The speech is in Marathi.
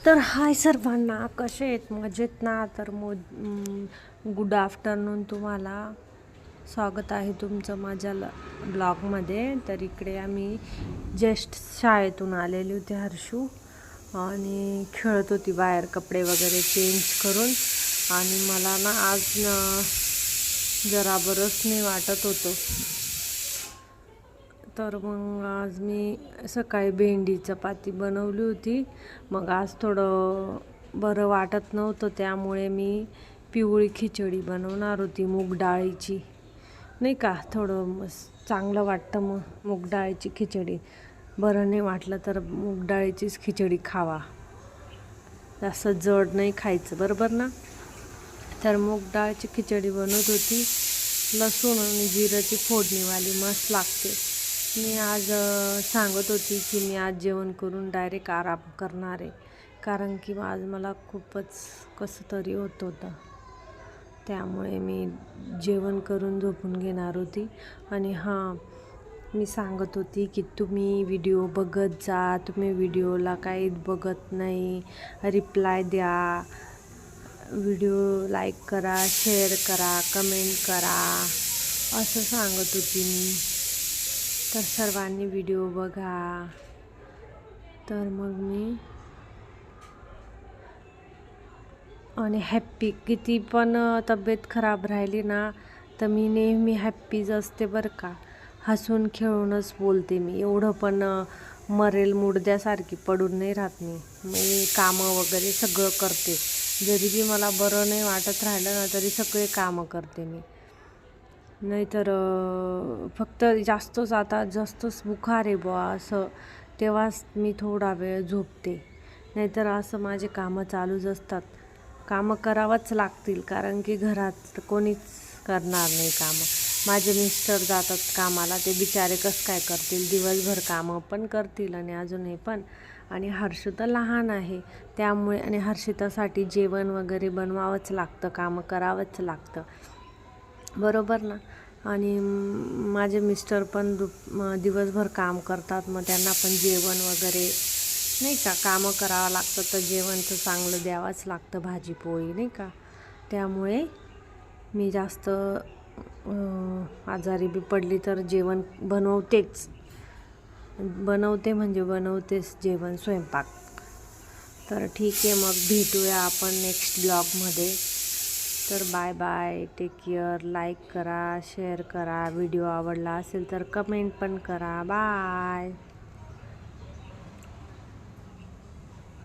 तर हाय सर्वांना, कसे आहेत? मजेत ना? तर गुड आफ्टरनून तुम्हाला. स्वागत आहे तुमचं माझ्या ब्लॉगमध्ये. तर इकडे आम्ही जस्ट शाळेतून आलेली होती हर्षू, आणि खेळत होती बाहेर कपडे वगैरे चेंज करून. आणि मला ना आज जरा बरंच नाही वाटत होतं. तर मग आज मी सकाळी भेंडी चपाती बनवली होती. मग आज थोडं बरं वाटत नव्हतं, त्यामुळे मी पिवळी खिचडी बनवणार होती मूग डाळीची. नाही का, थोडं चांगलं वाटतं मग मूग डाळीची खिचडी. बरं नाही वाटलं तर मूग डाळीचीच खिचडी खावा, जास्त जड नाही खायचं, बरोबर ना? तर मूग डाळीची खिचडी बनवत होती. लसूण आणि जिऱ्याची फोडणीवाली मस्त लागते. मी आज सांगत होती की मी आज जेवण करून डायरेक्ट आराम करणार आहे, कारण की आज मला खूपच कसं तरी होत होतं. त्यामुळे मी जेवण करून झोपून घेणार होती. आणि हां, मी सांगत होती की तुम्ही व्हिडिओ बघत जा, तुम्ही व्हिडिओला काही बघत नाही, रिप्लाय द्या, व्हिडिओ लाईक करा, शेअर करा, कमेंट करा, असं सांगत होती मी. तर सर्वांनी व्हिडिओ बघा. तर मग मी आणि हॅप्पी, किती पण तब्येत खराब राहिली ना तर मी नेहमी हॅप्पीच असते बरं का. हसून खेळूनच बोलते मी, एवढं पण मरेल मुडद्यासारखी पडून नाही राहत मी कामं वगैरे सगळं करते. जरी बी मला बरं नाही वाटत राहिलं ना तरी सगळे कामं करते मी. नाहीतर फक्त जास्तच बुखार आहे बुवा असं, तेव्हाच मी थोडा वेळ झोपते. नाहीतर असं माझे कामं चालूच असतात. कामं करावंच लागतील, कारण की घरात कोणीच करणार नाही कामं. माझे मिस्टर जातात कामाला, ते बिचारे कसं काय करतील? दिवसभर कामं पण करतील आणि अजून हे पण. आणि हर्षू तर लहान आहे, त्यामुळे आणि हर्षितासाठी जेवण वगैरे बनवावंच लागतं, कामं करावंच लागतं, बरोबर ना? आणि माझे मिस्टर पण दिवसभर काम करतात, मग त्यांना पण जेवण वगैरे नाही का कामं करावं लागतं, तर जेवण तर चांगलं द्यावंच लागतं, भाजी पोळी नाही का. त्यामुळे मी जास्त आजारी बी पडली तर जेवण बनवतेच जेवण, स्वयंपाक. तर ठीक आहे, मग भेटूया आपण नेक्स्ट ब्लॉगमध्ये. तर bye bye, take care. Like करा, शेअर करा, व्हिडिओ आवडला असेल तर कमेंट पण करा. बाय.